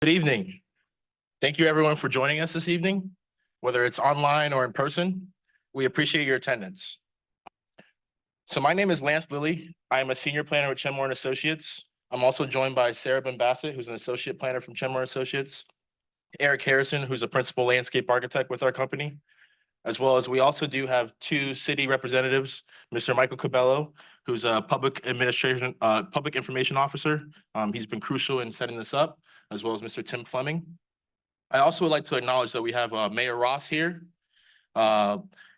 Good evening. Thank you everyone for joining us this evening, whether it's online or in person. We appreciate your attendance. So my name is Lance Lilly. I am a senior planner with Chenmore and Associates. I'm also joined by Sarah Ben Bassett, who's an associate planner from Chenmore Associates, Eric Harrison, who's a principal landscape architect with our company, as well as we also do have two city representatives, Mr. Michael Cabello, who's a public information officer. He's been crucial in setting this up, as well as Mr. Tim Fleming. I also would like to acknowledge that we have Mayor Ross here,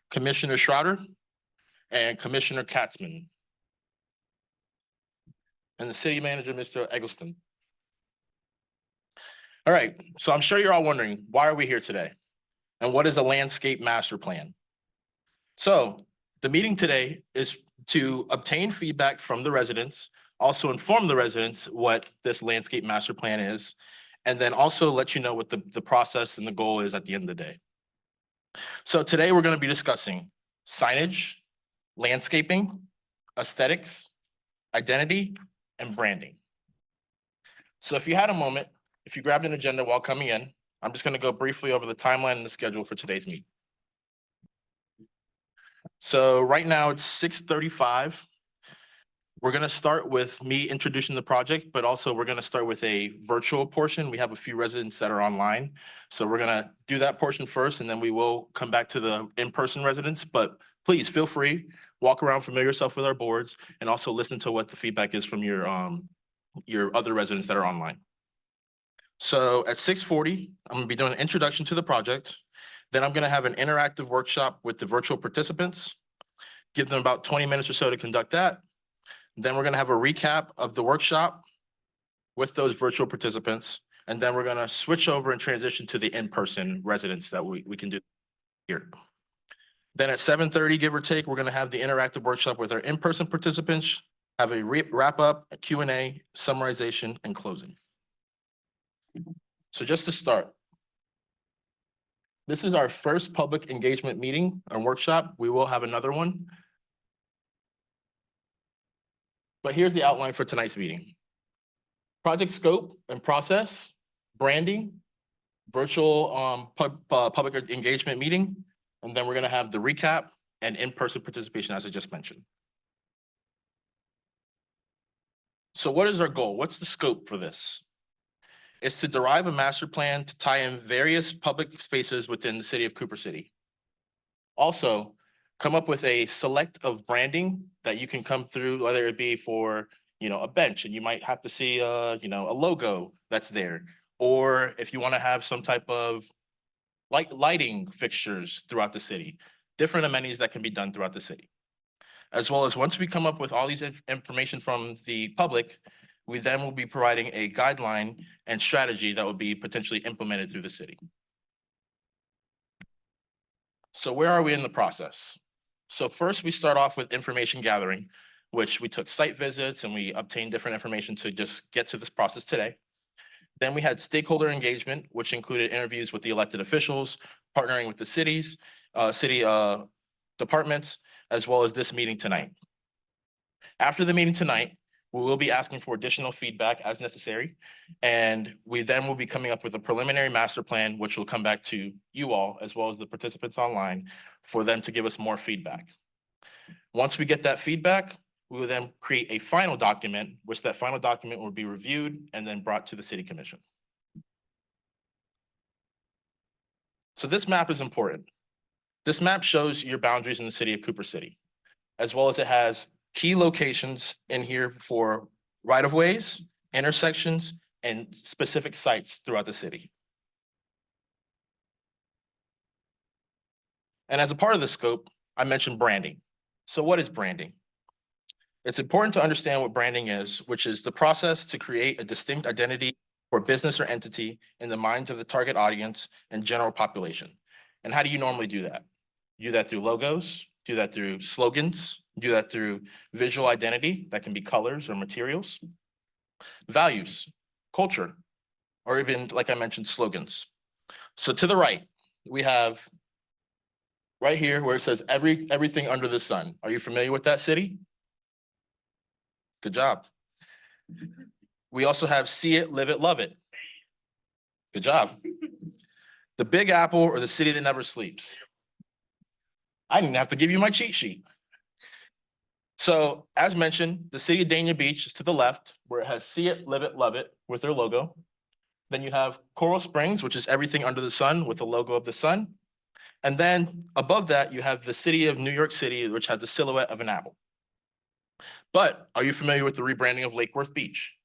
Commissioner Schroeder, and Commissioner Katzman, and the city manager, Mr. Eggleston. All right, so I'm sure you're all wondering, why are we here today? And what is a landscape master plan? So the meeting today is to obtain feedback from the residents, also inform the residents what this landscape master plan is, and then also let you know what the process and the goal is at the end of the day. So today we're going to be discussing signage, landscaping, aesthetics, identity, and branding. So if you had a moment, if you grabbed an agenda while coming in, I'm just going to go briefly over the timeline and the schedule for today's meeting. So right now it's 6:35. We're going to start with me introducing the project, but also we're going to start with a virtual portion. We have a few residents that are online. So we're going to do that portion first, and then we will come back to the in-person residents. But please feel free, walk around, familiar yourself with our boards, and also listen to what the feedback is from your other residents that are online. So at 6:40, I'm going to be doing an introduction to the project. Then I'm going to have an interactive workshop with the virtual participants, give them about 20 minutes or so to conduct that. Then we're going to have a recap of the workshop with those virtual participants. And then we're going to switch over and transition to the in-person residents that we can do here. Then at 7:30, give or take, we're going to have the interactive workshop with our in-person participants, have a wrap up, a Q&A, summarization, and closing. So just to start, this is our first public engagement meeting and workshop. We will have another one. But here's the outline for tonight's meeting. Project scope and process, branding, virtual public engagement meeting, and then we're going to have the recap and in-person participation, as I just mentioned. So what is our goal? What's the scope for this? It's to derive a master plan to tie in various public spaces within the city of Cooper City. Also, come up with a select of branding that you can come through, whether it be for, a bench, and you might have to see, a logo that's there. Or if you want to have some type of lighting fixtures throughout the city, different amenities that can be done throughout the city. As well as once we come up with all these information from the public, we then will be providing a guideline and strategy that will be potentially implemented through the city. So where are we in the process? So first we start off with information gathering, which we took site visits and we obtained different information to just get to this process today. Then we had stakeholder engagement, which included interviews with the elected officials, partnering with the city departments, as well as this meeting tonight. After the meeting tonight, we will be asking for additional feedback as necessary, and we then will be coming up with a preliminary master plan, which will come back to you all, as well as the participants online, for them to give us more feedback. Once we get that feedback, we will then create a final document, which that final document will be reviewed and then brought to the City Commission. So this map is important. This map shows your boundaries in the city of Cooper City, as well as it has key locations in here for right-of-ways, intersections, and specific sites throughout the city. And as a part of the scope, I mentioned branding. So what is branding? It's important to understand what branding is, which is the process to create a distinct identity for business or entity in the minds of the target audience and general population. And how do you normally do that? You do that through logos, do that through slogans, do that through visual identity, that can be colors or materials, values, culture, or even, like I mentioned, slogans. So to the right, we have right here where it says everything under the sun. Are you familiar with that city? Good job. We also have see it, live it, love it. Good job. The Big Apple or the city that never sleeps? I didn't have to give you my cheat sheet. So as mentioned, the city of Dania Beach is to the left, where it has See It, Live It, Love It with their logo. Then you have Coral Springs, which is everything under the sun with the logo of the sun. And then above that, you have the city of New York City, which has the silhouette of an apple. But are you familiar with the rebranding of Lake Worth Beach?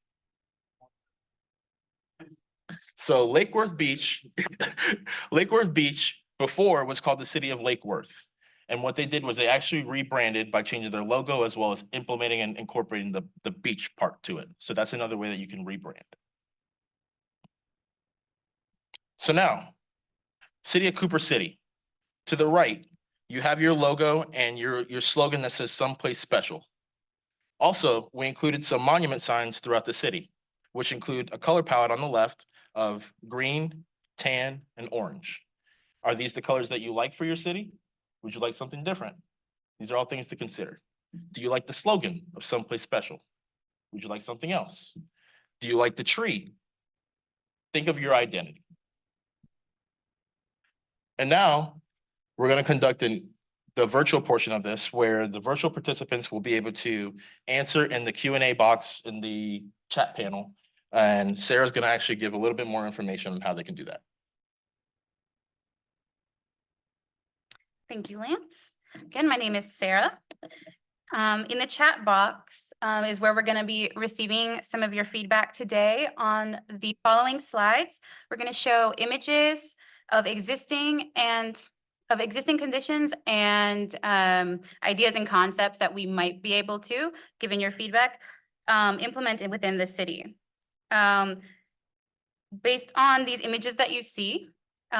So Lake Worth Beach, Lake Worth Beach before was called the city of Lake Worth. And what they did was they actually rebranded by changing their logo as well as implementing and incorporating the beach part to it. So that's another way that you can rebrand. So now, city of Cooper City. To the right, you have your logo and your slogan that says someplace special. Also, we included some monument signs throughout the city, which include a color palette on the left of green, tan, and orange. Are these the colors that you like for your city? Would you like something different? These are all things to consider. Do you like the slogan of someplace special? Would you like something else? Do you like the tree? Think of your identity. And now we're going to conduct the virtual portion of this, where the virtual participants will be able to answer in the Q&A box in the chat panel. And Sarah's going to actually give a little bit more information on how they can do that. Thank you, Lance. Again, my name is Sarah. In the chat box is where we're going to be receiving some of your feedback today on the following slides. We're going to show images of existing conditions and ideas and concepts that we might be able to, given your feedback, implement within the city. Based on these images that you see,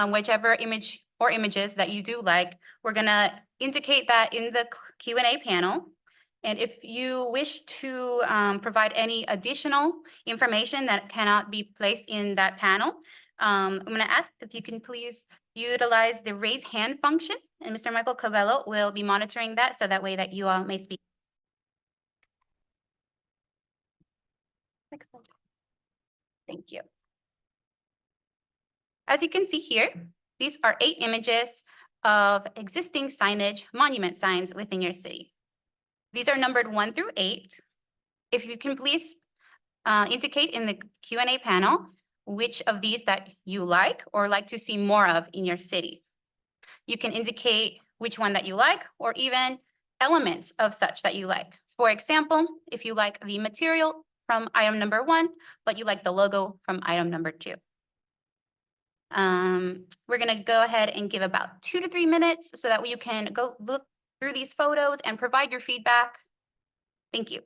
whichever image or images that you do like, we're gonna indicate that in the Q&A panel. And if you wish to provide any additional information that cannot be placed in that panel, I'm gonna ask if you can please utilize the raise hand function, and Mr. Michael Covello will be monitoring that, so that way that you all may speak. Excellent. Thank you. As you can see here, these are 8 images of existing signage, monument signs within your city. These are numbered 1 through 8. If you can please indicate in the Q&A panel which of these that you like or like to see more of in your city. You can indicate which one that you like, or even elements of such that you like. For example, if you like the material from item number 1, but you like the logo from item number 2. We're gonna go ahead and give about 2 to 3 minutes so that you can go look through these photos and provide your feedback. Thank you.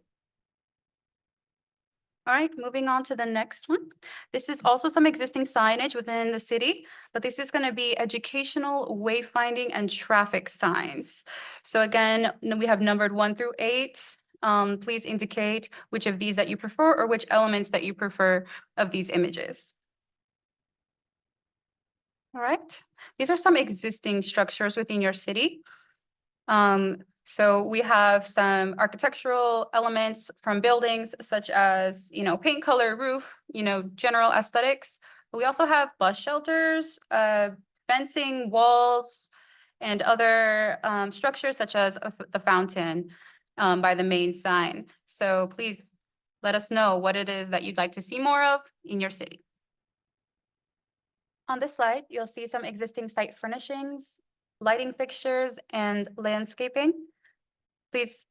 All right, moving on to the next one. This is also some existing signage within the city, but this is going to be educational, wayfinding, and traffic signs. So again, we have numbered 1 through 8. Please indicate which of these that you prefer, or which elements that you prefer of these images. All right, these are some existing structures within your city. So we have some architectural elements from buildings such as, paint color, roof, general aesthetics. But we also have bus shelters, fencing, walls, and other structures such as the fountain by the main sign. So please let us know what it is that you'd like to see more of in your city. On this slide, you'll see some existing site furnishings, lighting fixtures, and landscaping. Please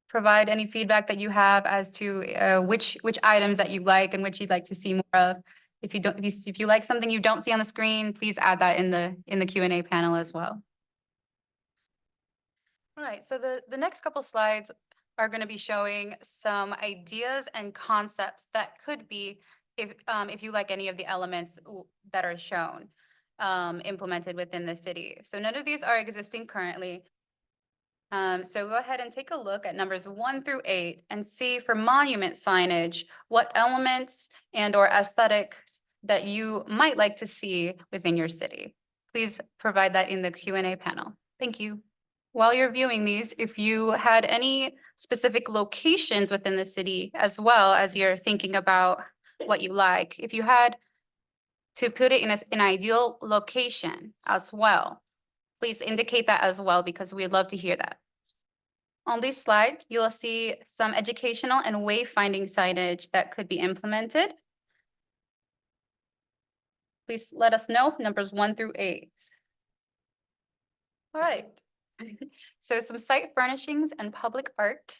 provide any feedback that you have as to which items that you like and which you'd like to see more of. If you like something you don't see on the screen, please add that in the Q&A panel as well. All right, so the next couple slides are going to be showing some ideas and concepts that could be, if you like any of the elements that are shown, implemented within the city. So none of these are existing currently. So go ahead and take a look at numbers 1 through 8 and see for monument signage, what elements and or aesthetics that you might like to see within your city. Please provide that in the Q&A panel. Thank you. While you're viewing these, if you had any specific locations within the city, as well as you're thinking about what you like, if you had to put it in an ideal location as well. Please indicate that as well, because we'd love to hear that. On this slide, you will see some educational and wayfinding signage that could be implemented. Please let us know numbers 1 through 8. All right. So some site furnishings and public art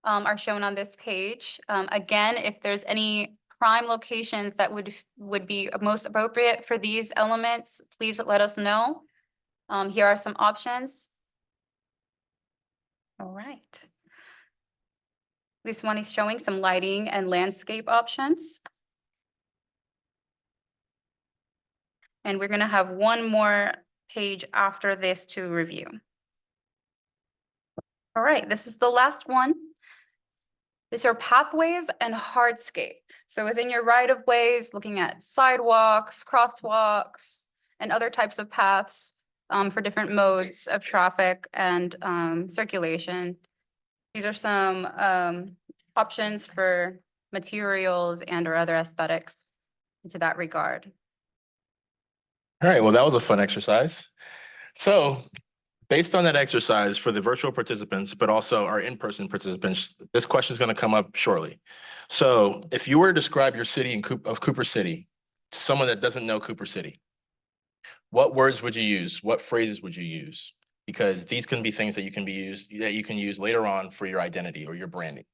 are shown on this page. Again, if there's any prime locations that would be most appropriate for these elements, please let us know. Here are some options. All right. This one is showing some lighting and landscape options. And we're gonna have one more page after this to review. All right, this is the last one. These are pathways and hardscape. So within your right of ways, looking at sidewalks, crosswalks, and other types of paths for different modes of traffic and circulation. These are some options for materials and or other aesthetics into that regard. All right, well, that was a fun exercise. So based on that exercise for the virtual participants, but also our in-person participants, this question is going to come up shortly. So if you were to describe your city of Cooper City to someone that doesn't know Cooper City, what words would you use? What phrases would you use? Because these can be things that you can use later on for your identity or your branding.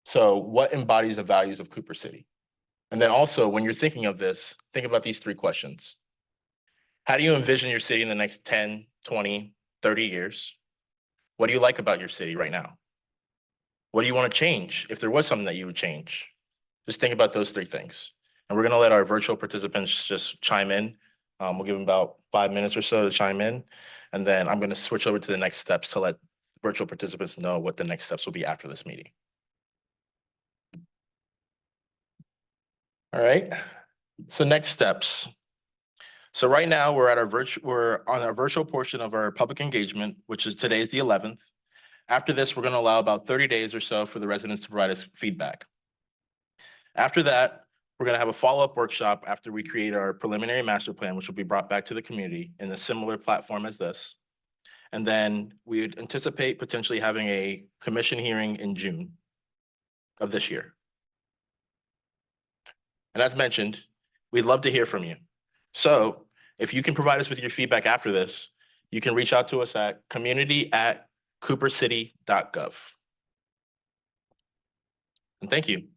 So what embodies the values of Cooper City? And then also, when you're thinking of this, think about these 3 questions. How do you envision your city in the next 10, 20, 30 years? What do you like about your city right now? What do you want to change if there was something that you would change? Just think about those 3 things. And we're going to let our virtual participants just chime in. We'll give them about 5 minutes or so to chime in. And then I'm going to switch over to the next steps to let virtual participants know what the next steps will be after this meeting. All right. So next steps. So right now we're on our virtual portion of our public engagement, which is today's the 11th. After this, we're going to allow about 30 days or so for the residents to provide us feedback. After that, we're going to have a follow-up workshop after we create our preliminary master plan, which will be brought back to the community in a similar platform as this. And then we would anticipate potentially having a commission hearing in June of this year. And as mentioned, we'd love to hear from you. So if you can provide us with your feedback after this, you can reach out to us at community@coopercity.gov. And thank you.